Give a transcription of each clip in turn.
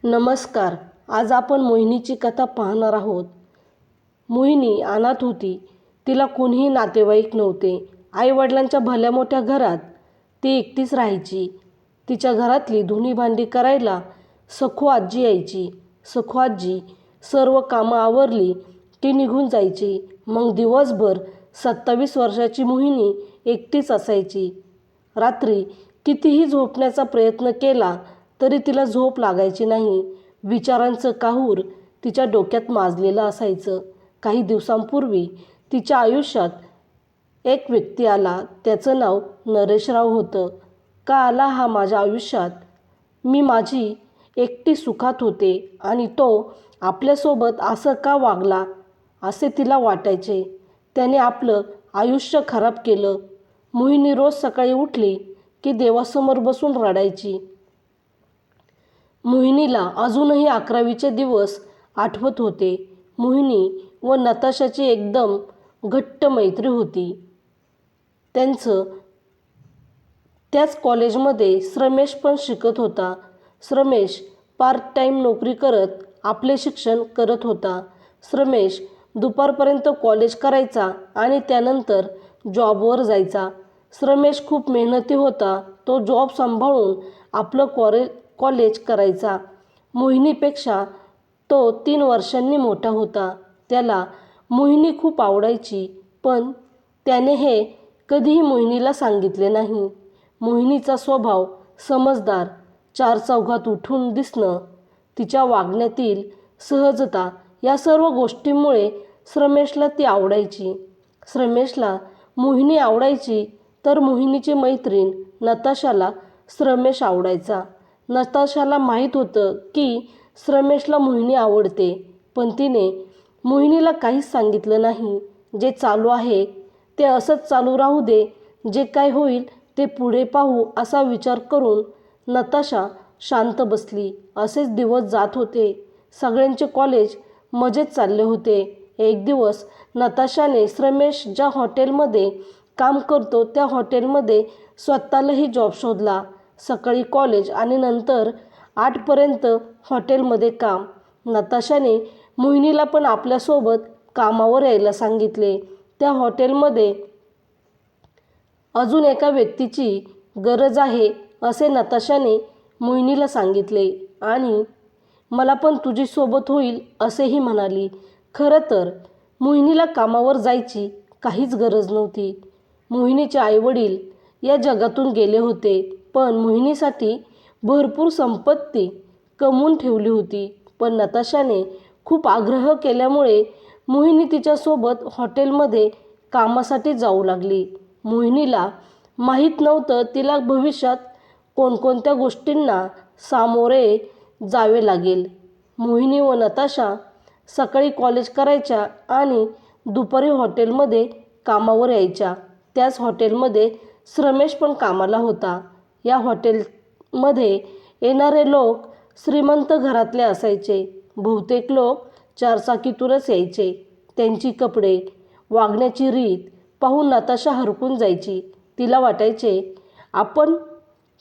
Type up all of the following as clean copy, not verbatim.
नमस्कार. आज आपण मोहिनीची कथा पाहणार आहोत. मोहिनी अनाथ होती. तिला कोणीही नातेवाईक नव्हते. आईवडिलांच्या भल्या मोठ्या घरात ती एकटीच राहायची. तिच्या घरातली धुणी भांडी करायला सखू आजी यायची. सखू आजी सर्व कामं आवरली की निघून जायची. मग दिवसभर 27 वर्षाची मोहिनी एकटीच असायची. रात्री कितीही झोपण्याचा प्रयत्न केला तरी तिला झोप लागायची नाही. विचारांचं काहूर तिच्या डोक्यात माजलेलं असायचं. काही दिवसांपूर्वी तिच्या आयुष्यात एक व्यक्ती आला. त्याचं नाव नरेशराव होतं. का आला हा माझ्या आयुष्यात? मी माझी एकटी सुखात होते आणि तो आपल्यासोबत असं का वागला असे तिला वाटायचे. त्याने आपलं आयुष्य खराब केलं. मोहिनी रोज सकाळी उठली की देवासमोर बसून रडायची. मोहिनीला अजूनही 11वीचे दिवस आठवत होते. मोहिनी व नताशाची एकदम घट्ट मैत्री होती. त्याच कॉलेजमध्ये श्रमेश पण शिकत होता. श्रमेश पार्ट टाईम नोकरी करत आपले शिक्षण करत होता. श्रमेश दुपारपर्यंत कॉलेज करायचा आणि त्यानंतर जॉबवर जायचा. श्रमेश खूप मेहनती होता. तो जॉब सांभाळून आपलं कॉलेज करायचा. मोहिनीपेक्षा तो 3 वर्षांनी मोठा होता. त्याला मोहिनी खूप आवडायची, पण त्याने हे कधीही मोहिनीला सांगितले नाही. मोहिनीचा स्वभाव समजदार, चारचौघात उठून दिसणं, तिच्या वागण्यातील सहजता या सर्व गोष्टींमुळे श्रमेशला ती आवडायची. श्रमेशला मोहिनी आवडायची तर मोहिनीची मैत्रीण नताशाला श्रमेश आवडायचा. नताशाला माहीत होतं की श्रमेशला मोहिनी आवडते, पण तिने मोहिनीला काहीच सांगितलं नाही. जे चालू आहे ते असंच चालू राहू दे, जे काय होईल ते पुढे पाहू असा विचार करून नताशा शांत बसली. असेच दिवस जात होते. सगळ्यांचे कॉलेज मजेत चालले होते. एक दिवस नताशाने श्रमेश ज्या हॉटेलमध्ये काम करतो त्या हॉटेलमध्ये स्वतःलाही जॉब शोधला. सकाळी कॉलेज आणि नंतर 8पर्यंत हॉटेलमध्ये काम. नताशाने मोहिनीला पण आपल्यासोबत कामावर यायला सांगितले. त्या हॉटेलमध्ये अजून एका व्यक्तीची गरज आहे असे नताशाने मोहिनीला सांगितले आणि मला पण तुझी सोबत होईल असेही म्हणाली. खरं तर मोहिनीला कामावर जायची काहीच गरज नव्हती. मोहिनीचे आईवडील या जगातून गेले होते, पण मोहिनीसाठी भरपूर संपत्ती कमवून ठेवली होती. पण नताशाने खूप आग्रह केल्यामुळे मोहिनी तिच्यासोबत हॉटेलमध्ये कामासाठी जाऊ लागली. मोहिनीला माहीत नव्हतं तिला भविष्यात कोणकोणत्या गोष्टींना सामोरे जावे लागेल. मोहिनी व नताशा सकाळी कॉलेज करायच्या आणि दुपारी हॉटेलमध्ये कामावर यायच्या. त्याच हॉटेलमध्ये श्रमेश पण कामाला होता. या हॉटेलमध्ये येणारे लोक श्रीमंत घरातले असायचे. बहुतेक लोक चारचाकीतूनच यायचे. त्यांची कपडे, वागण्याची रीत पाहून नताशा हरकून जायची. तिला वाटायचे आपण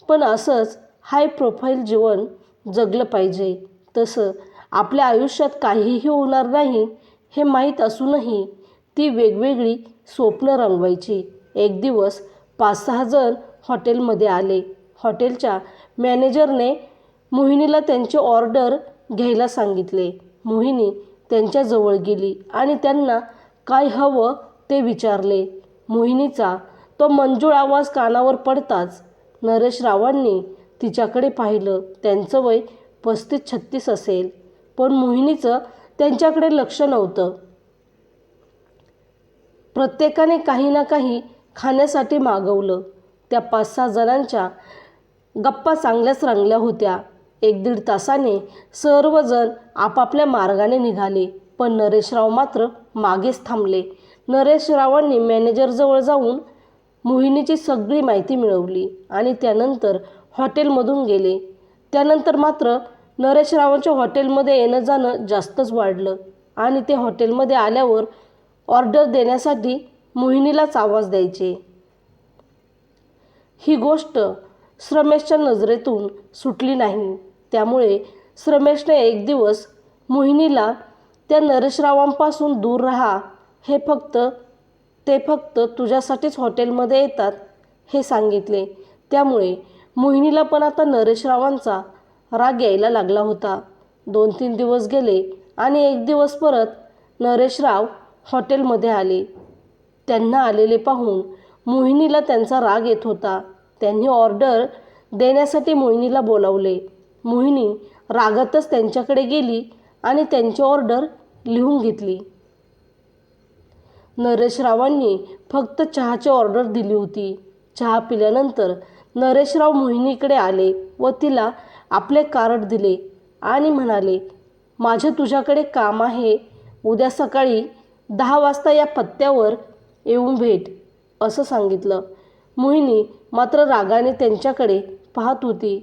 पण असंच हाय प्रोफाईल जीवन जगलं पाहिजे. तसं आपल्या आयुष्यात काहीही होणार नाही हे माहीत असूनही ती वेगवेगळी स्वप्न रंगवायची. एक दिवस 5-6 जण हॉटेलमध्ये आले. हॉटेलच्या मॅनेजरने मोहिनीला त्यांची ऑर्डर घ्यायला सांगितले. मोहिनी त्यांच्याजवळ गेली आणि त्यांना काय हवं ते विचारले. मोहिनीचा तो मंजूळ आवाज कानावर पडताच नरेशरावांनी तिच्याकडे पाहिलं. त्यांचं वय 35-36 असेल, पण मोहिनीचं त्यांच्याकडे लक्ष नव्हतं. प्रत्येकाने काही ना काही खाण्यासाठी मागवलं. त्या 5-6 जणांच्या गप्पा चांगल्याच रंगल्या होत्या. 1-1.5 तासाने सर्वजण आपापल्या मार्गाने निघाले, पण नरेशराव मात्र मागेच थांबले. नरेशरावांनी मॅनेजरजवळ जाऊन मोहिनीची सगळी माहिती मिळवली आणि त्यानंतर हॉटेलमधून गेले. त्यानंतर मात्र नरेशरावांच्या हॉटेलमध्ये येणं जाणं जास्तच वाढलं आणि ते हॉटेलमध्ये आल्यावर ऑर्डर देण्यासाठी मोहिनीलाच आवाज द्यायचे. ही गोष्ट श्रमेशच्या नजरेतून सुटली नाही. त्यामुळे रमेशने एक दिवस मोहिनीला त्या नरेशरावांपासून दूर राहा, ते फक्त तुझ्यासाठीच हॉटेलमध्ये येतात हे सांगितले. त्यामुळे मोहिनीला पण आता नरेशरावांचा राग यायला लागला होता. 2-3 दिवस गेले आणि एक दिवस परत नरेशराव हॉटेलमध्ये आले. त्यांना आलेले पाहून मोहिनीला त्यांचा राग येत होता. त्यांनी ऑर्डर देण्यासाठी मोहिनीला बोलावले. मोहिनी रागातच त्यांच्याकडे गेली आणि त्यांची ऑर्डर लिहून घेतली. नरेशरावांनी फक्त चहाची ऑर्डर दिली होती. चहा पिल्यानंतर नरेशराव मोहिनीकडे आले व तिला आपले कार्ड दिले आणि म्हणाले, माझे तुझ्याकडे काम आहे. उद्या सकाळी 10 वाजता या पत्त्यावर येऊन भेट, असं सांगितलं. मोहिनी मात्र रागाने त्यांच्याकडे पाहत होती.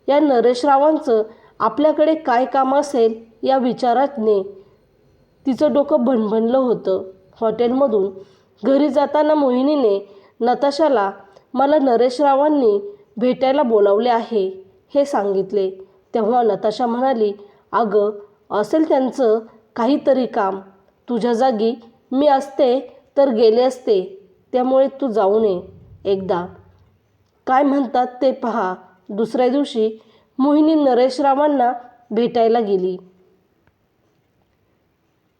या नरेशरावांचं आपल्याकडे काय काम असेल या विचाराने तिचं डोकं भणभणलं होतं. हॉटेलमधून घरी जाताना मोहिनीने नताशाला मला नरेशरावांनी भेटायला बोलावले आहे हे सांगितले. तेव्हा नताशा म्हणाली, अगं असेल त्यांचं काहीतरी काम. तुझ्या जागी मी असते तर गेले असते. त्यामुळे तू जाऊन ये एकदा, काय म्हणतात ते पहा. दुसऱ्या दिवशी मोहिनी नरेशरावांना भेटायला गेली.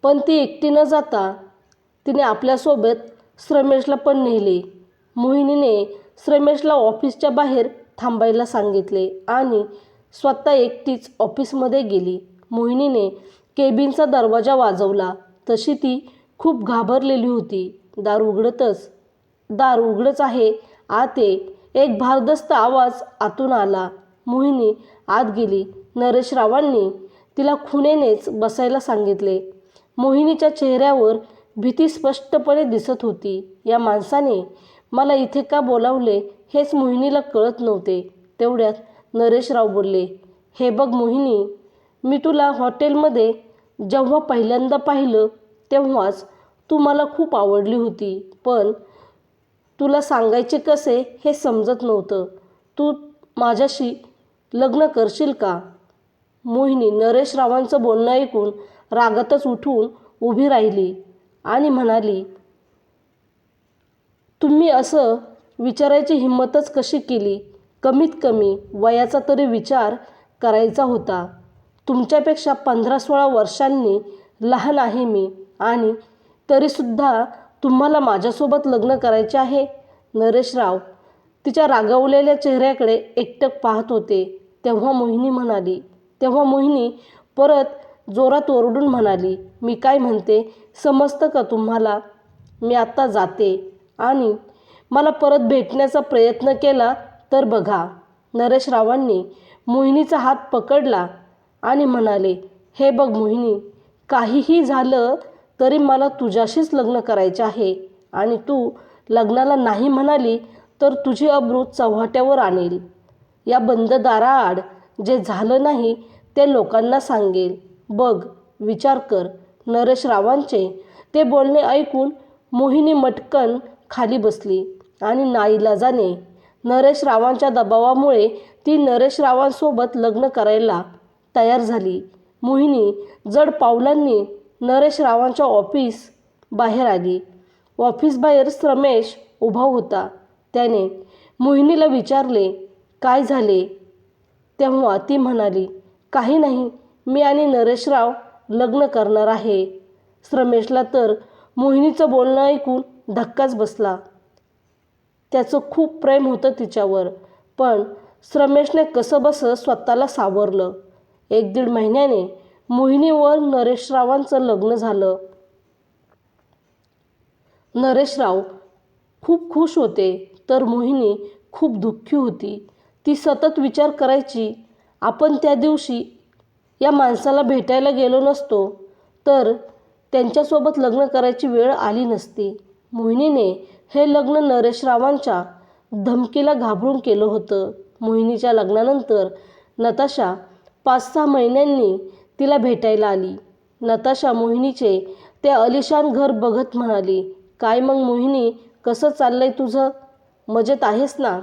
पण ती एकटी न जाता तिने आपल्यासोबत रमेशला पण नेले. मोहिनीने रमेशला ऑफिसच्या बाहेर थांबायला सांगितले आणि स्वतः एकटीच ऑफिसमध्ये गेली. मोहिनीने केबिनचा दरवाजा वाजवला तशी ती खूप घाबरलेली होती. दार उघडच आहे, आत ये, एक भारदस्त आवाज आतून आला. मोहिनी आत गेली. नरेशरावांनी तिला खुणेनेच बसायला सांगितले. मोहिनीच्या चेहऱ्यावर भीती स्पष्टपणे दिसत होती. या माणसाने मला इथे का बोलावले हेच मोहिनीला कळत नव्हते. तेवढ्यात नरेशराव बोलले, हे बघ मोहिनी, मी तुला हॉटेलमध्ये जेव्हा पहिल्यांदा पाहिलं तेव्हाच तू मला खूप आवडली होती. पण तुला सांगायचे कसे हे समजत नव्हतं. तू माझ्याशी लग्न करशील का? मोहिनी नरेशरावांचं बोलणं ऐकून रागातच उठून उभी राहिली आणि म्हणाली, तुम्ही असं विचारायची हिंमतच कशी केली? कमीत कमी वयाचा तरी विचार करायचा होता. तुमच्यापेक्षा 15-16 वर्षांनी लहान आहे मी आणि तरीसुद्धा तुम्हाला माझ्यासोबत लग्न करायचे आहे. नरेशराव तिच्या रागावलेल्या चेहऱ्याकडे एकटक पाहत होते. तेव्हा मोहिनी परत जोरात ओरडून म्हणाली, मी काय म्हणते समजतं का तुम्हाला? मी आत्ता जाते आणि मला परत भेटण्याचा प्रयत्न केला तर बघा. नरेशरावांनी मोहिनीचा हात पकडला आणि म्हणाले, हे बघ मोहिनी, काहीही झालं तरी मला तुझ्याशीच लग्न करायचे आहे आणि तू लग्नाला नाही म्हणाली तर तुझी अब्रू चव्हाट्यावर आणेल. या बंद दाराआड जे झालं नाही ते लोकांना सांगेल. बघ, विचार कर. नरेशरावांचे ते बोलणे ऐकून मोहिनी मटकन खाली बसली आणि नाईलाजाने नरेशरावांच्या दबावामुळे ती नरेशरावांसोबत लग्न करायला तयार झाली. मोहिनी जड पावलांनी नरेशरावांच्या ऑफिस बाहेर आली. ऑफिसबाहेर रमेश उभा होता. त्याने मोहिनीला विचारले, काय झाले? तेव्हा ती म्हणाली, काही नाही, मी आणि नरेशराव लग्न करणार आहे. रमेशला तर मोहिनीचं बोलणं ऐकून धक्काच बसला. त्याचं खूप प्रेम होतं तिच्यावर. पण रमेशने कसंबसं स्वतःला सावरलं. 1-1.5 महिन्याने मोहिनी व नरेशरावांचं लग्न झालं. नरेशराव खूप खुश होते तर मोहिनी खूप दुःखी होती. ती सतत विचार करायची, आपण त्या दिवशी या माणसाला भेटायला गेलो नसतो तर त्यांच्यासोबत लग्न करायची वेळ आली नसती. मोहिनीने हे लग्न नरेशरावांच्या धमकीला घाबरून केलं होतं. मोहिनीच्या लग्नानंतर नताशा 5-6 महिन्यांनी तिला भेटायला आली. नताशा मोहिनीचे ते आलिशान घर बघत म्हणाली, काय मग मोहिनी, कसं चाललंय तुझं? मजेत आहेस ना?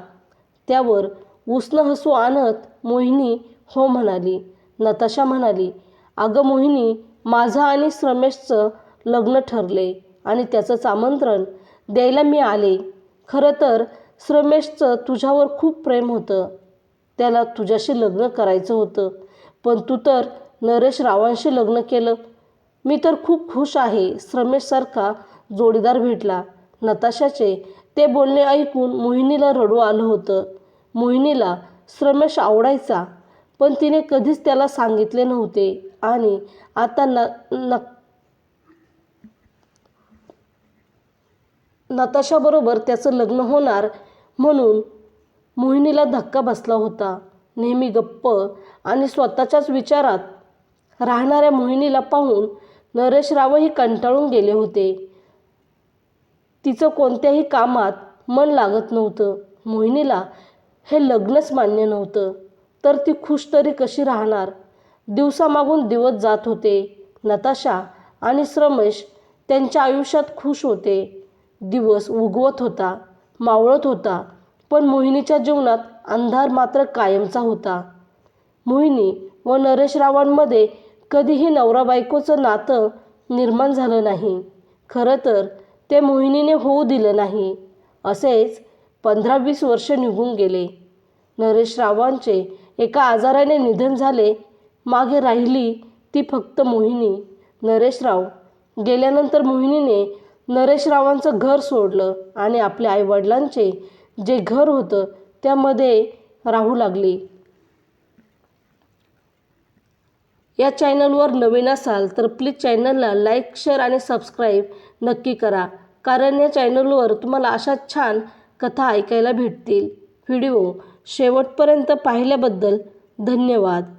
त्यावर उसनं हसू आणत मोहिनी हो म्हणाली. नताशा म्हणाली, अगं मोहिनी, माझं आणि रमेशचं लग्न ठरले आणि त्याचंच आमंत्रण द्यायला मी आले. खरं तर रमेशचं तुझ्यावर खूप प्रेम होतं. त्याला तुझ्याशी लग्न करायचं होतं, पण तू तर नरेश रावांशी लग्न केलं. मी तर खूप खुश आहे. रमेशसारखा जोडीदार भेटला. नताशाचे ते बोलणे ऐकून मोहिनीला रडू आलं होतं. मोहिनीला रमेश आवडायचा, पण तिने कधीच त्याला सांगितले नव्हते आणि आता नताशाबरोबर त्याचं लग्न होणार म्हणून मोहिनीला धक्का बसला होता. नेहमी गप्प आणि स्वतःच्याच विचारात राहणाऱ्या मोहिनीला पाहून नरेश रावही कंटाळून गेले होते. तिचं कोणत्याही कामात मन लागत नव्हतं. मोहिनीला हे लग्नच मान्य नव्हतं, तर ती खुश तरी कशी राहणार? दिवसामागून दिवस जात होते. नताशा आणि रमेश त्यांच्या आयुष्यात खुश होते. दिवस उगवत होता, मावळत होता, पण मोहिनीच्या जीवनात अंधार मात्र कायमचा होता. मोहिनी व नरेश रावांमध्ये कधीही नवरा बायकोचं नातं निर्माण झालं नाही. खरं तर ते मोहिनीने होऊ दिलं नाही. असेच 15-20 वर्ष निघून गेले. नरेश रावांचे एका आजाराने निधन झाले. मागे राहिली ती फक्त मोहिनी. नरेश राव गेल्यानंतर मोहिनीने नरेश रावांचं घर सोडलं आणि आपल्या आईवडिलांचे जे घर होतं त्यामध्ये राहू लागली. या चॅनलवर नवीन असाल तर प्लीज चॅनलला लाईक, शेअर आणि सबस्क्राईब नक्की करा, कारण या चॅनलवर तुम्हाला अशा छान कथा ऐकायला भेटतील. व्हिडिओ शेवटपर्यंत पाहिल्याबद्दल धन्यवाद.